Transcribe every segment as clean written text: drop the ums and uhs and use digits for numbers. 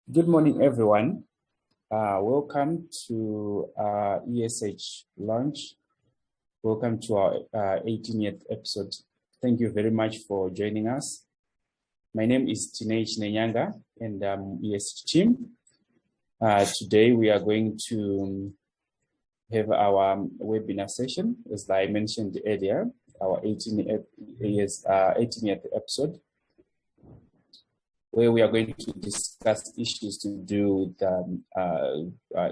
Good morning, everyone. Welcome to ESH launch. Welcome to our 18th episode. Thank you very much for joining us. My name is Tichaona and I'm ESH team. Today we are going to have our webinar session, as I mentioned earlier, our 18th episode, where we are going to discuss issues to do with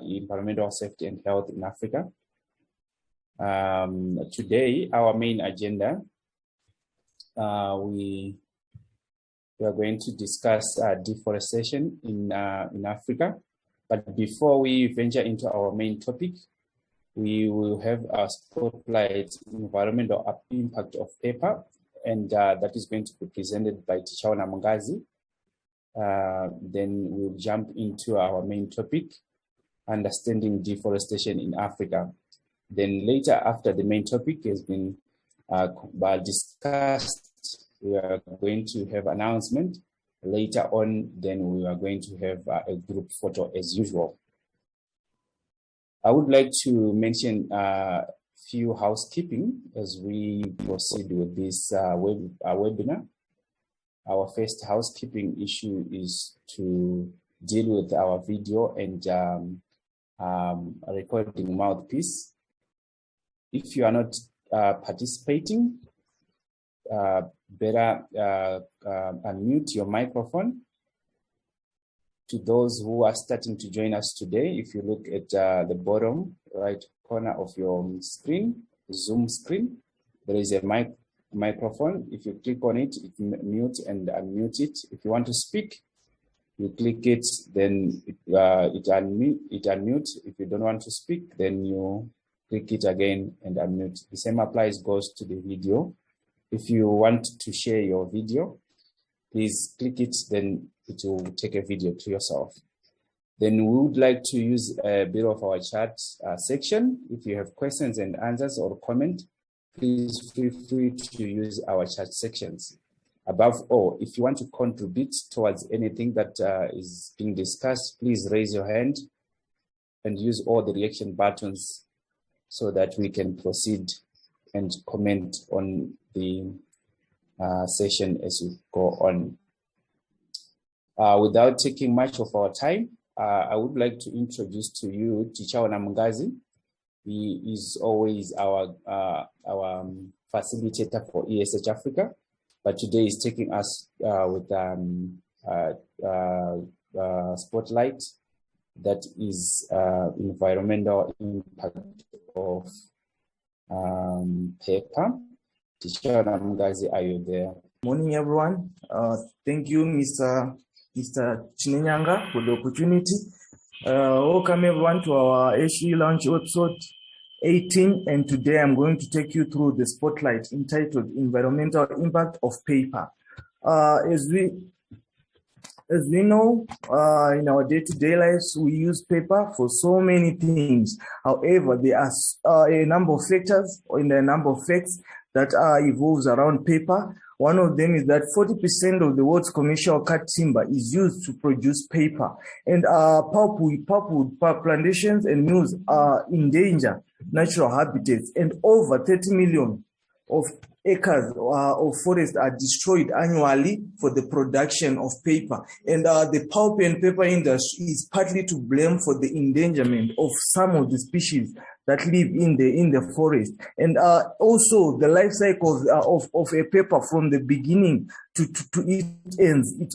environmental safety and health in Africa. Today, our main agenda, we are going to discuss deforestation in Africa. But before we venture into our main topic, we will have a spotlight environmental impact of paper, and that is going to be presented by Tichaona Mungazi. Then we'll jump into our main topic, understanding deforestation in Africa. Then later, after the main topic has been discussed, we are going to have announcement. Later on, then we are going to have a group photo as usual. I would like to mention a few housekeeping as we proceed with this webinar. Our first housekeeping issue is to deal with our video and recording mouthpiece. If you are not participating, better unmute your microphone. To those who are starting to join us today, if you look at the bottom right corner of your screen, Zoom screen, there is a microphone. If you click on it, it mute and unmute it. If you want to speak, you click it, then it unmute. If you don't want to speak, then you click it again and unmute. The same goes to the video. If you want to share your video, please click it, then it will take a video to yourself. Then we would like to use a bit of our chat section. If you have questions and answers or comment, please feel free to use our chat sections. Above all, if you want to contribute towards anything that is being discussed, please raise your hand and use all the reaction buttons so that we can proceed and comment on the session as we go on. Without taking much of our time, I would like to introduce to you Tichaona Mungazi. He is always our facilitator for ESH18, but today he's taking us with spotlight that is environmental impact of paper. Tichaona Mungazi, are you there? Morning, everyone. Thank you, Mr. Tichaona, for the opportunity. Welcome everyone to our ESH launch episode 18, and today I'm going to take you through the spotlight entitled Environmental Impact of Paper. As we know, in our day-to-day lives, we use paper for so many things. However, there are a number of factors and a number of facts that evolves around paper. One of them is that 40% of the world's commercial cut timber is used to produce paper. And pulpwood plantations and mills endanger natural habitats, and over 30 million of acres of forest are destroyed annually for the production of paper. And the pulp and paper industry is partly to blame for the endangerment of some of the species that live in the forest. And also the life cycle of a paper from the beginning to its ends, it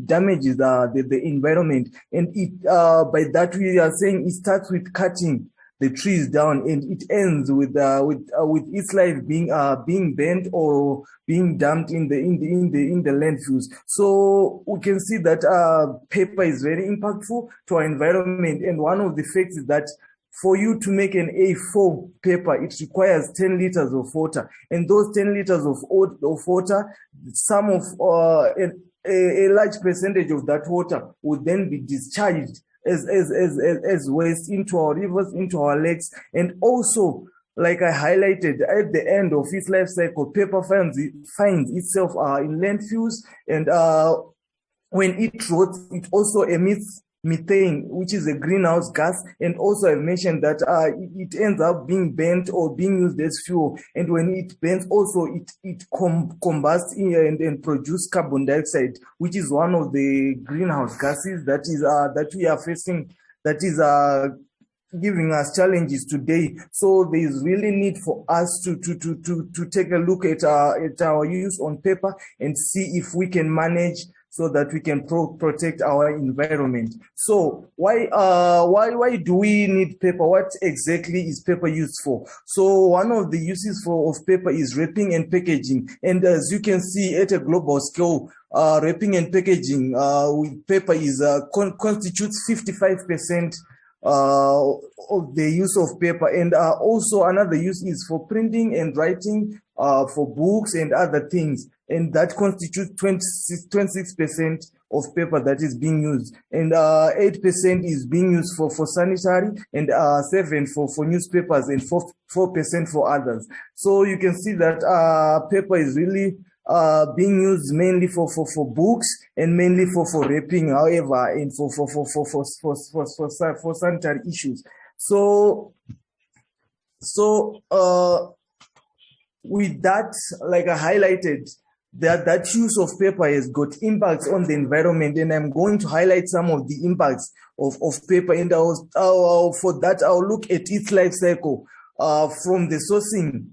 damages the environment. And by that we are saying it starts with cutting the trees down, and it ends with its life being bent or being dumped in the landfills. So we can see that paper is very impactful to our environment. And one of the facts is that for you to make an A4 paper, it requires 10 liters of water, and those 10 liters of water, some of a large percentage of that water would then be discharged as waste into our rivers, into our lakes. And also, like I highlighted, at the end of its life cycle, paper finds itself in landfills, and when it rots, it also emits methane, which is a greenhouse gas. And also I've mentioned that it ends up being burnt or being used as fuel. And when it burns, also it combusts and produce carbon dioxide, which is one of the greenhouse gases that we are facing, that is giving us challenges today. So there is really need for us to take a look at our use on paper and see if we can manage so that we can protect our environment. So why do we need paper? What exactly is paper used for? So one of the uses of paper is wrapping and packaging. And as you can see at a global scale, wrapping and packaging with paper is constitutes 55% of the use of paper. And also another use is for printing and writing, for books and other things. And that constitutes 26% of paper that is being used. And 8% is being used for sanitary, and 7% for newspapers, and 4% for others. So you can see that paper is really being used mainly for books and mainly for wrapping, however, and for sanitary issues. So with that, like I highlighted, that use of paper has got impacts on the environment, and I'm going to highlight some of the impacts of paper. And for that, I'll look at its life cycle from the sourcing.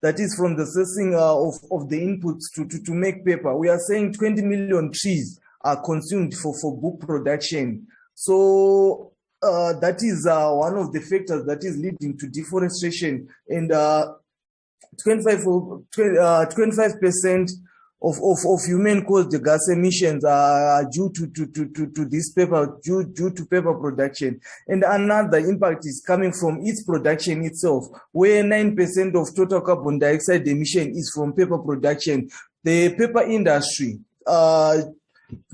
That is from the sourcing of the inputs to make paper. We are saying 20 million trees are consumed for book production. So that is one of the factors that is leading to deforestation. And 25% of human-caused gas emissions are due to this paper, due to paper production. And another impact is coming from its production itself, where 9% of total carbon dioxide emission is from paper production. The paper industry,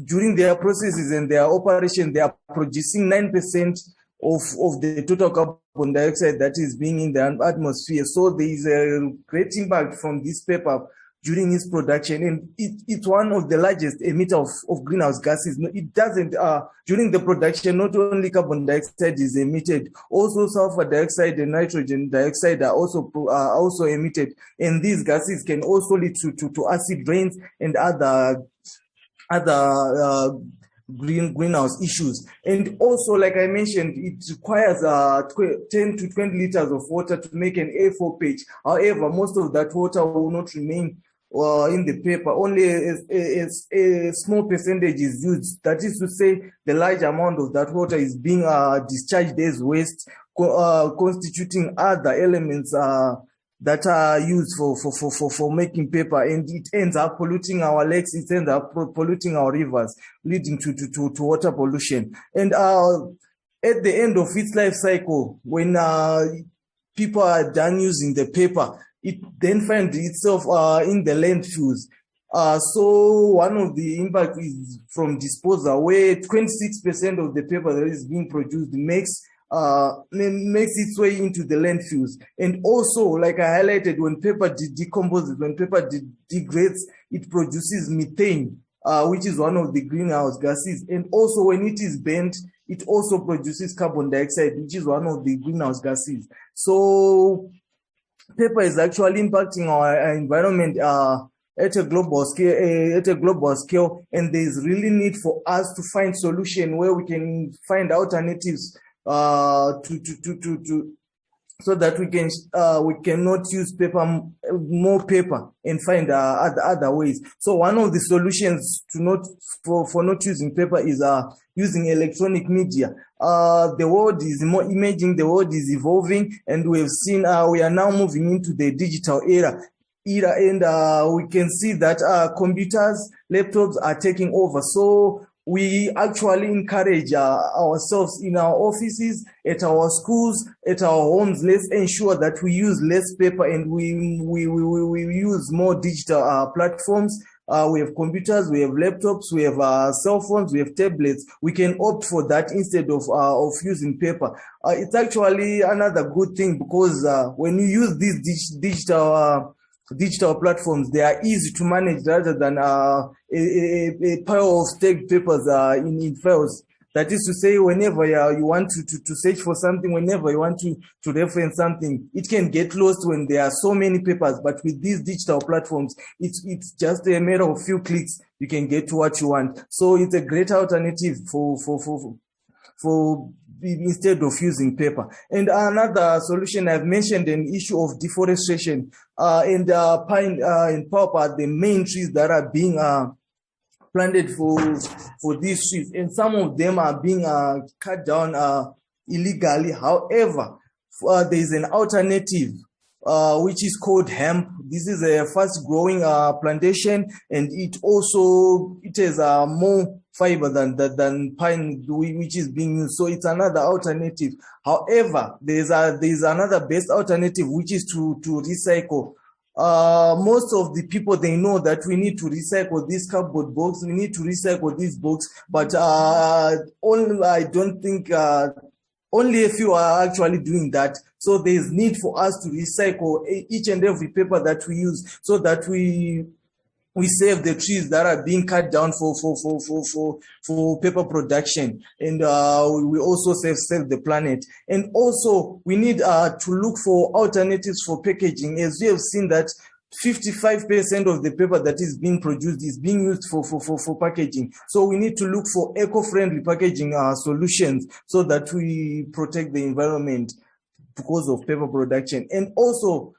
during their processes and their operation, they are producing 9% of the total carbon dioxide that is being in the atmosphere. So there is a great impact from this paper during its production, and it's one of the largest emitters of greenhouse gases. It doesn't, during the production, not only carbon dioxide is emitted, also sulfur dioxide and nitrogen dioxide are also emitted, and these gases can also lead to acid rains and other greenhouse issues. And also, like I mentioned, it requires 10 to 20 liters of water to make an A4 page. However, most of that water will not remain in the paper. Only a small percentage is used. That is to say, the large amount of that water is being discharged as waste, constituting other elements that are used for making paper, and it ends up polluting our lakes, it ends up polluting our rivers, leading to water pollution. And at the end of its life cycle, when people are done using the paper, it then finds itself in the landfills. So one of the impacts is from disposal, where 26% of the paper that is being produced makes its way into the landfills. And also, like I highlighted, when paper decomposes, when paper degrades, it produces methane, which is one of the greenhouse gases. And also, when it is burnt, it also produces carbon dioxide, which is one of the greenhouse gases. So paper is actually impacting our environment at a global scale, and there is really need for us to find solution where we can find alternatives so that we cannot use more paper, and find other ways. So one of the solutions for not using paper is using electronic media. The world is more imaging, the world is evolving, and we have seen we are now moving into the digital era, and we can see that computers, laptops are taking over. So we actually encourage ourselves in our offices, at our schools, at our homes. Let's ensure that we use less paper, and we use more digital platforms. We have computers, we have laptops, we have cell phones, we have tablets. We can opt for that instead of using paper. It's actually another good thing, because when you use these digital digital platforms, they are easy to manage rather than a pile of stacked papers in files. That is to say, whenever you want to search for something, whenever you want to reference something, it can get lost when there are so many papers. But with these digital platforms, it's just a matter of few clicks. You can get to what you want. So it's a great alternative for instead of using paper. And another solution, I've mentioned an issue of deforestation. And pine and pulp are the main trees that are being planted for these trees, and some of them are being cut down illegally. However, there is an alternative which is called hemp. This is a fast-growing plantation, and it has more fiber than pine, which is being used. So it's another alternative. However, there's another best alternative, which is to recycle. Most of the people, they know that we need to recycle this cardboard box, we need to recycle this box, but I don't think only a few are actually doing that. So there's need for us to recycle each and every paper that we use, so that we save the trees that are being cut down for paper production, and we also save the planet. And also we need to look for alternatives for packaging, as we have seen that 55% of the paper that is being produced is being used for packaging. So we need to look for eco-friendly packaging solutions, so that we protect the environment because of paper production. And also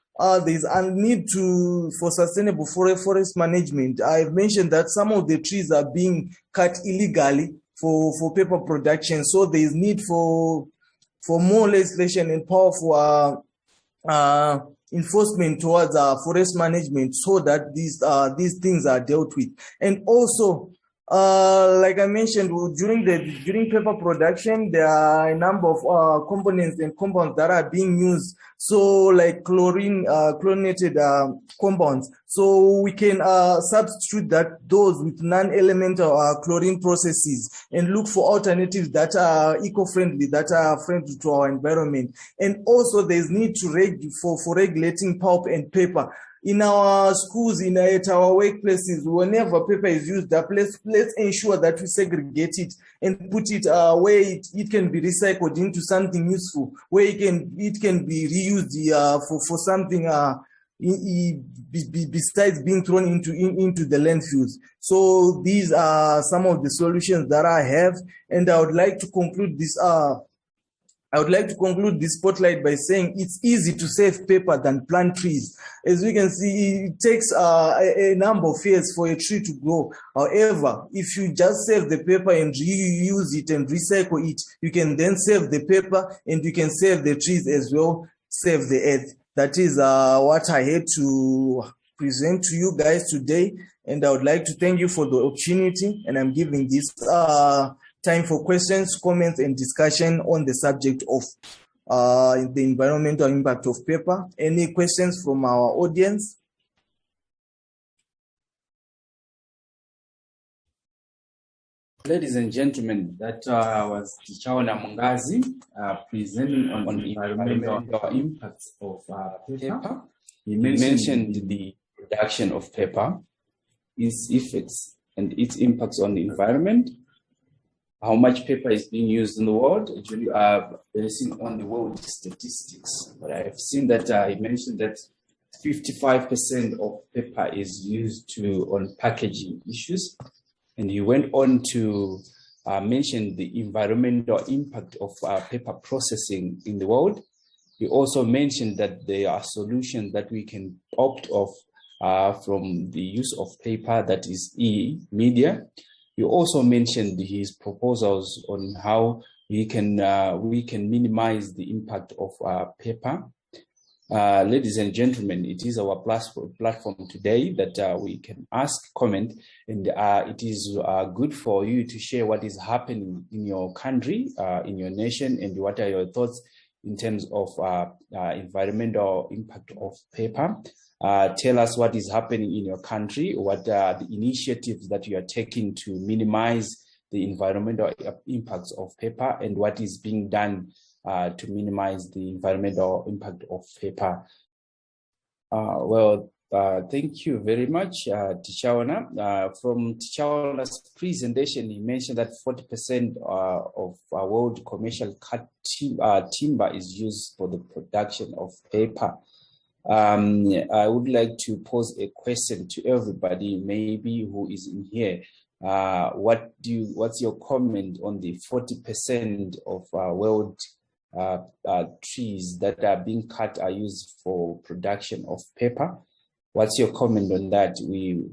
there's a need for sustainable forest management. I've mentioned that some of the trees are being cut illegally for paper production. So there's need for more legislation and powerful enforcement towards forest management, so that these things are dealt with. And also, like I mentioned, during paper production, there are a number of components and compounds that are being used. So like chlorinated compounds. So we can substitute those with non-elemental chlorine processes, and look for alternatives that are eco-friendly, that are friendly to our environment. And also there's need for regulating pulp and paper. In our schools, at our workplaces, whenever paper is used up, let's ensure that we segregate it and put it where it can be recycled into something useful, where it can be reused for something besides being thrown into the landfills. So these are some of the solutions that I have, and I would like to conclude this spotlight by saying it's easy to save paper than plant trees. As we can see, it takes a number of years for a tree to grow. However, if you just save the paper and reuse it and recycle it, you can then save the paper, and you can save the trees as well, save the earth. That is what I had to present to you guys today, and I would like to thank you for the opportunity, and I'm giving this time for questions, comments, and discussion on the subject of the environmental impact of paper. Any questions from our audience? Ladies and gentlemen, that was Tichaona Mungazi presenting on the environmental impacts of paper. He mentioned the production of paper, its effects and its impacts on the environment, how much paper is being used in the world. Actually, basing on the world statistics, but I've seen that he mentioned that 55% of paper is used on packaging issues, and he went on to mention the environmental impact of paper processing in the world. He also mentioned that there are solutions that we can opt off from the use of paper, that is e-media. He also mentioned his proposals on how we can minimize the impact of paper. Ladies and gentlemen, it is our platform today that we can ask, comment, and it is good for you to share what is happening in your country, in your nation, and what are your thoughts in terms of environmental impact of paper. Tell us what is happening in your country, what are the initiatives that you are taking to minimize the environmental impacts of paper, and what is being done to minimize the environmental impact of paper. Well, Thank you very much, Tichaona. From Tichaona's presentation, he mentioned that 40% of world commercial cut timber is used for the production of paper. I would like to pose a question to everybody, maybe who is in here. What's your comment on the 40% of world trees that are being cut are used for production of paper? What's your comment on that?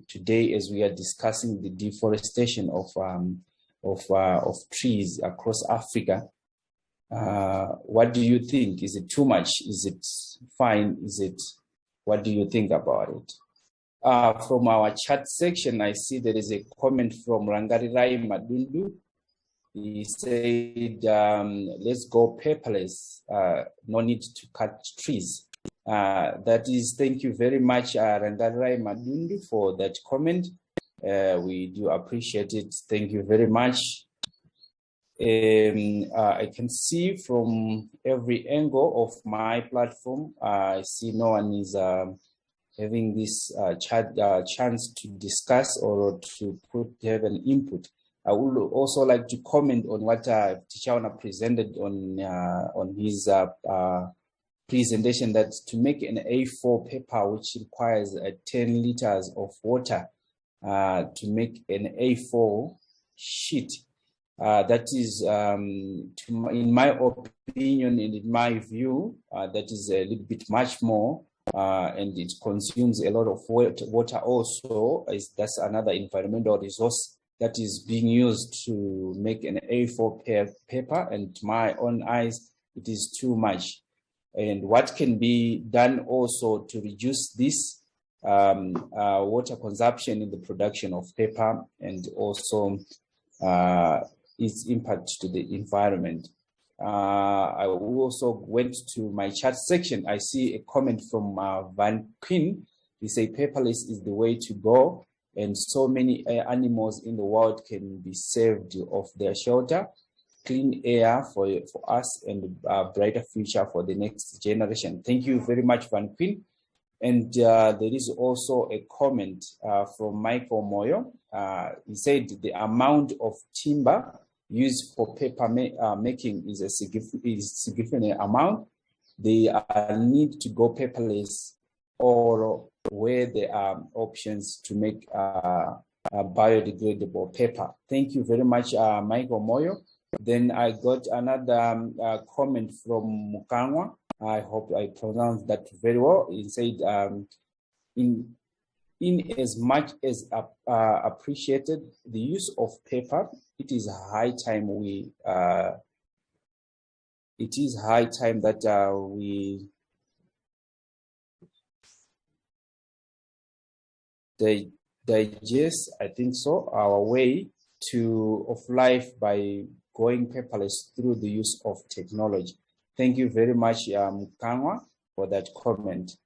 Today, as we are discussing the deforestation of trees across Africa, what do you think? Is it too much? Is it fine? What do you think about it? From our chat section, I see there is a comment from Rangarirai Madundu. He said, let's go paperless, no need to cut trees. That is, thank you very much, Rangarirai Madundu, for that comment. We do appreciate it. Thank you very much. I can see from every angle of my platform, I see no one is having this chance to discuss or to have an input. I would also like to comment on what Tichaona presented on his presentation, that to make an A4 paper, which requires 10 liters of water to make an A4 sheet, that is, in my opinion and in my view, that is a little bit much more, and it consumes a lot of water also. That's another environmental resource that is being used to make an A4 paper, and to my own eyes, it is too much. And what can be done also to reduce this water consumption in the production of paper, and also its impact to the environment. I also went to my chat section. I see a comment from Van Quinn. He said paperless is the way to go, and so many animals in the world can be saved of their shelter, clean air for us, and a brighter future for the next generation. Thank you very much, Van Quinn. And there is also a comment from Michael Moyo. He said the amount of timber used for paper making is a significant amount. They need to go paperless, or where there are options to make biodegradable paper. Thank you very much, Michael Moyo. Then I got another comment from Mukangwa. I hope I pronounced that very well. He said, in as much as appreciated the use of paper, it is high time that we digest, I think so, our way of life by going paperless through the use of technology. Thank you very much, Mukangwa, for that comment.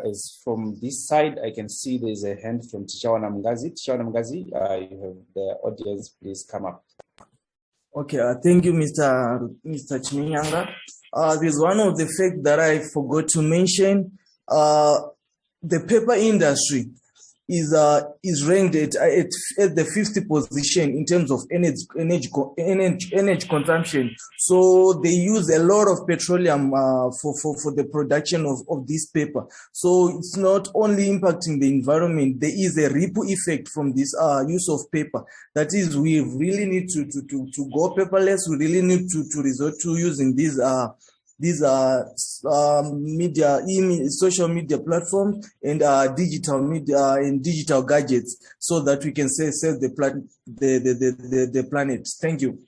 As from this side, I can see there's a hand from Tichaona Mungazi. Tichaona Mungazi, you have the audience, please come up. Okay, thank you, Mr. Chinyanga. There's one of the facts that I forgot to mention. The paper industry is ranked at the 50th position in terms of energy consumption. So they use a lot of petroleum for the production of this paper. So it's not only impacting the environment, there is a ripple effect from this use of paper. That is, we really need to go paperless. We really need to resort to using these social media platforms and digital media and digital gadgets, so that we can save the planet. Thank you.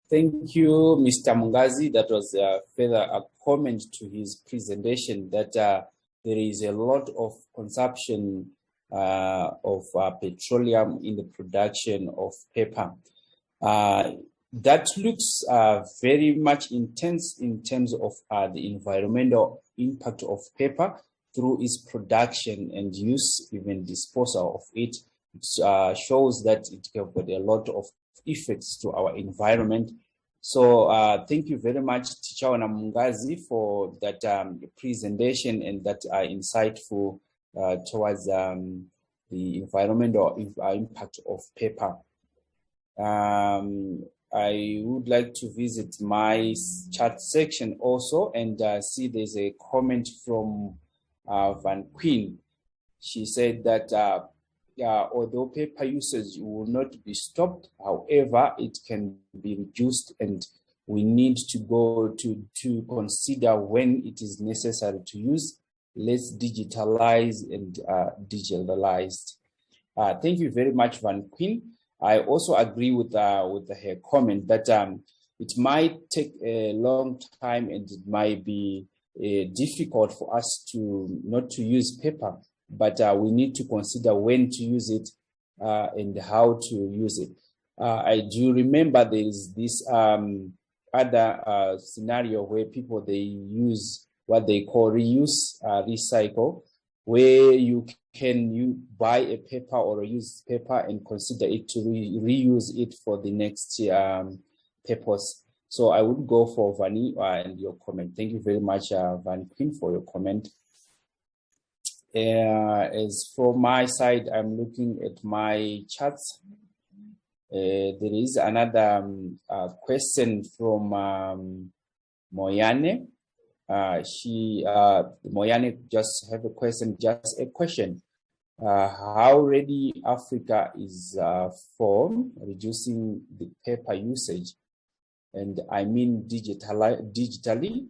Thank you, Mr. Mungazi. That was further a comment to his presentation, that there is a lot of consumption of petroleum in the production of paper. That looks very much intense in terms of the environmental impact of paper through its production and use, even disposal of it. It shows that it has got a lot of effects to our environment, So thank you very much, Tichaona Mungazi, for that presentation and that insightful towards the environmental impact of paper. I would like to visit my chat section also and see there's a comment from Van Queen. She said that although paper usage will not be stopped, however, it can be reduced, and we need to go to consider when it is necessary to use less digitalized and digitalized. Thank you very much, Van Queen. I also agree with her comment that it might take a long time and it might be difficult for us not to use paper, but we need to consider when to use it and how to use it. I do remember there is this other scenario where people, they use what they call reuse, recycle, where you buy a paper or use paper and consider it to reuse it for the next purpose. So I would go for Vani and your comment. Thank you very much, Van Queen, for your comment. As for my side, I'm looking at my charts. There is another question from Moyane. Moyane just have a question, how ready Africa is for reducing the paper usage? And I mean digitally,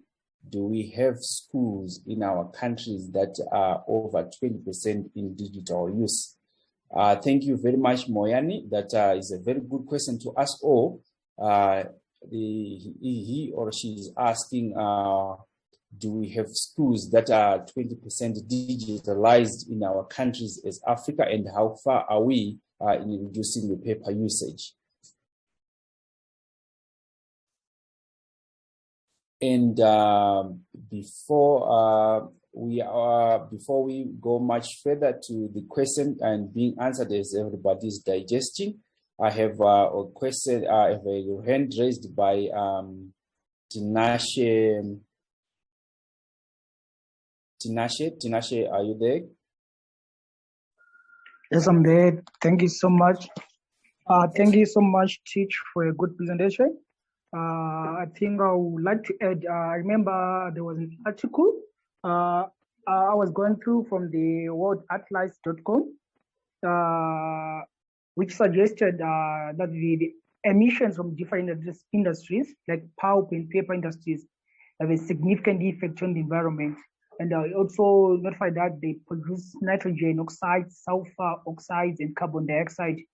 do we have schools in our countries that are over 20% in digital use? Thank you very much, Moyani. That is a very good question to ask all. He or she is asking, do we have schools that are 20% digitalized in our countries as Africa, and how far are we in reducing the paper usage? And before we go much further to the question and being answered as everybody's digesting, I have a question. I have a hand raised by Tinashe. Tinashe, are you there? Yes, I'm there. Thank you so much. Thank you so much, Teach, for a good presentation. I think I would like to add, I remember there was an article I was going through from the worldatlas.com, which suggested that the emissions from different industries, like pulp and paper industries, have a significant effect on the environment. And also notified that they produce nitrogen oxides, sulfur oxides, and carbon dioxide,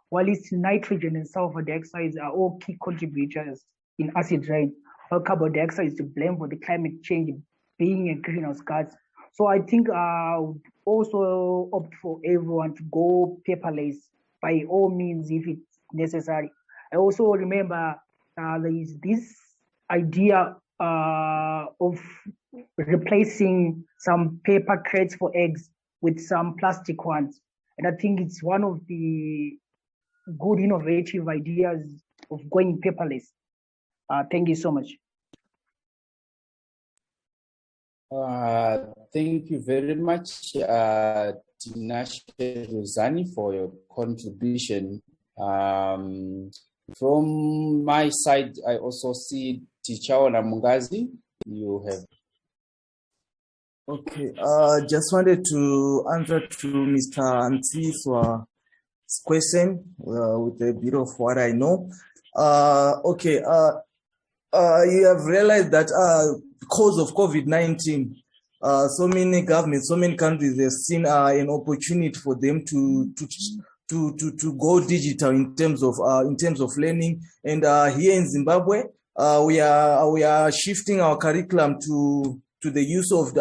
while its nitrogen and sulfur dioxides are all key contributors in acid rain. While carbon dioxide is to blame for the climate change being a greenhouse gas. So I think I would also opt for everyone to go paperless by all means if it's necessary. I also remember there is this idea of replacing some paper crates for eggs with some plastic ones. And I think it's one of the good innovative ideas of going paperless. Thank you so much. Thank you very much, Tinashe Rosani, for your contribution. From my side, I also see Tichaona Mungazi. You have. Okay, just wanted to answer to Mr. Antiswa's question with a bit of what I know. Okay, you have realized that because of COVID-19, so many governments, so many countries have seen an opportunity for them to go digital in terms of learning. And here in Zimbabwe, we are shifting our curriculum to the use of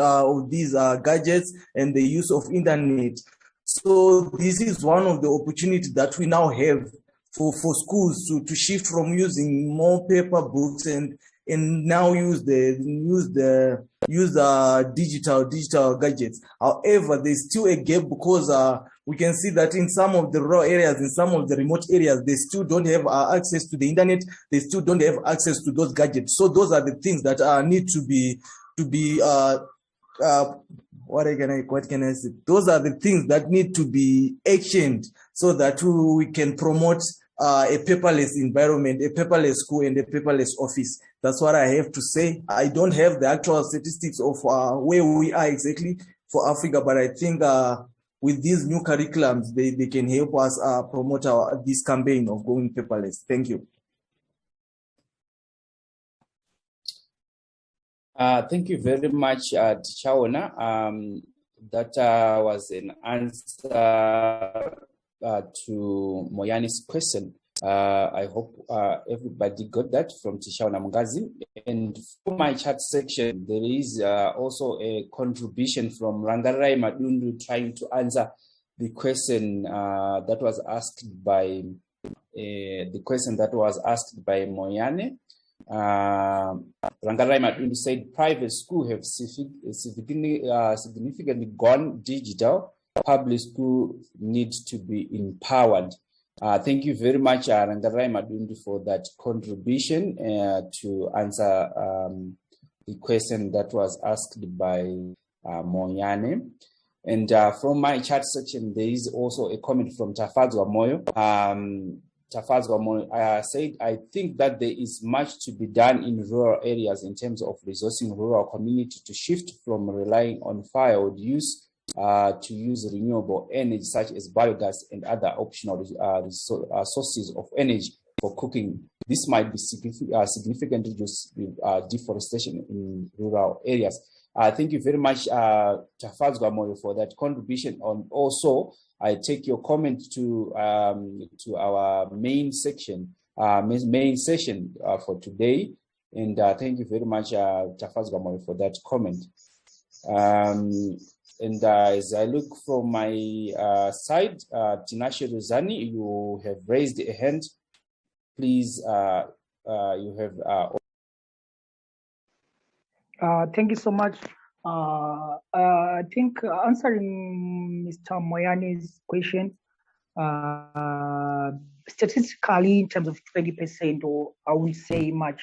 these gadgets and the use of internet. So this is one of the opportunities that we now have for schools to shift from using more paper books and and now use digital gadgets. However, there's still a gap because we can see that in some of the rural areas, in some of the remote areas, they still don't have access to the internet. They still don't have access to those gadgets. So those are the things that need to be what can I say? Those are the things that need to be actioned so that we can promote a paperless environment, a paperless school, and a paperless office. That's what I have to say. I don't have the actual statistics of where we are exactly for Africa, but I think with these new curriculums, they can help us promote this campaign of going paperless. Thank you. Thank you very much, Tichaona. That was an answer to Moyani's question. I hope everybody got that from Tichaona Mungazi. And for my chat section, there is also a contribution from Rangarai Madundu trying to answer the question that was asked by Moyane. Rangarai Madundu said private schools have significantly gone digital. Public school needs to be empowered. Thank you very much, Rangarai Madundu, for that contribution to answer the question that was asked by Moyane. And from my chat section, there is also a comment from Tafazwa Moyo. Tafazwa Moyo said, I think that there is much to be done in rural areas in terms of resourcing rural community to shift from relying on firewood use to use renewable energy such as biogas and other optional sources of energy for cooking. This might be significantly reduce deforestation in rural areas. Thank you very much, Tafazwa Moyo, for that contribution. And also, I take your comment to our main session for today. And thank you very much, Tafazwa Moyo, for that comment. And as I look from my side, Tinashe Ruzani, you have raised a hand. Please, you have. Thank you so much. I think answering Mr. Moyane's question, statistically, in terms of 20%, or I wouldn't say much,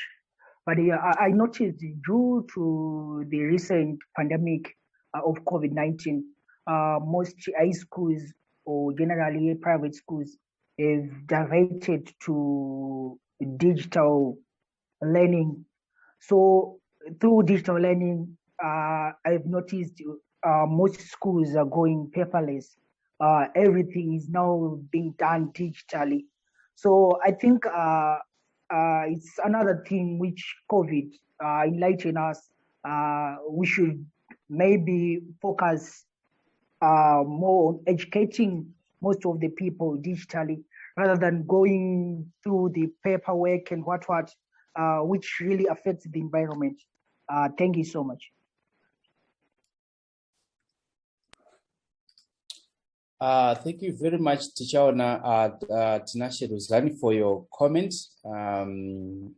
but I noticed due to the recent pandemic of COVID-19, most high schools or generally private schools have diverted to digital learning. So through digital learning, I've noticed most schools are going paperless. Everything is now being done digitally. So I think it's another thing which COVID enlightened us. We should maybe focus more on educating most of the people digitally rather than going through the paperwork and what, which really affects the environment. Thank you so much. Thank you very much, Tichaona Tinashe Ruzani, for your comments and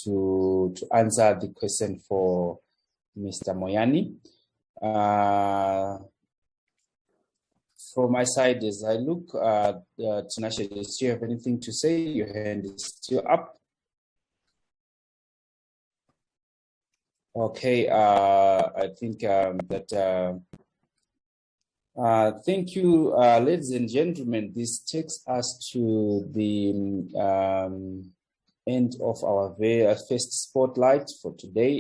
to answer the question for Mr. Moyani. From my side, as I look, Tinashe, do you have anything to say? Your hand is still up. Okay, I think that. Thank you, ladies and gentlemen. This takes us to the end of our first spotlight for today.